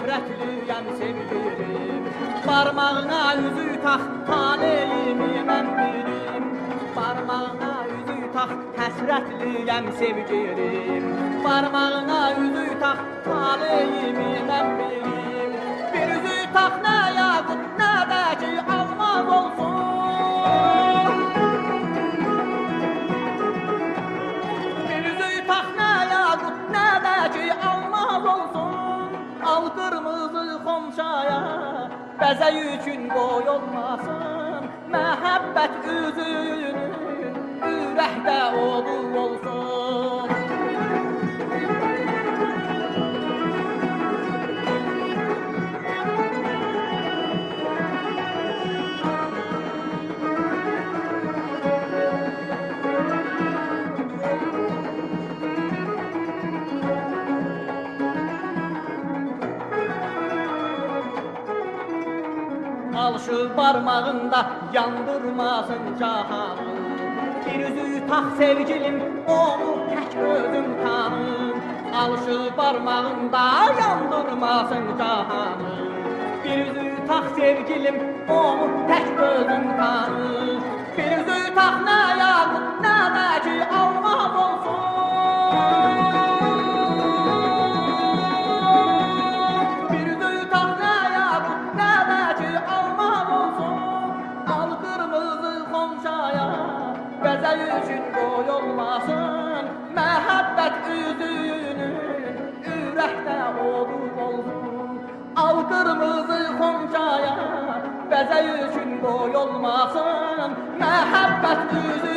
həsrətliyəm sevgilim. Barmağına üzü tax, taleyimi mən bilim. Barmağına üzü tax, həsrətliyəm sevgilim. Barmağına üzü tax, taleyimi mən bilim. Bir üzü tax, nə yaqut, nə də ki almaz olsun. Bir üzü tax, nə yaqut, nə də ki almaz olsun. Al qırmızı xonçaya, bəzək üçün qoy olmasın. Məhəbbət üzünün ürəkdə olur olsun. Al şu barmağında yandırmasın cahanı. Bir üzü tax sevgilim, onu tək özüm tanım. Al şu barmağında yandırmasın cahanı. Bir üzü tax sevgilim, onu tək özüm tanım. Bir üzü tax, nə yaqut, nə də ki almaz olsun. Bir üzü tax, nə yaqut, nə də ki almaz olsun. Al qırmızı xonçaya, bəzək üçün qoy olmasın. Məhəbbət üzünün ürəkdə olur olsun. Al qırmızı xonçaya, bəzək üçün qoy olmasın. Məhəbbət üzünün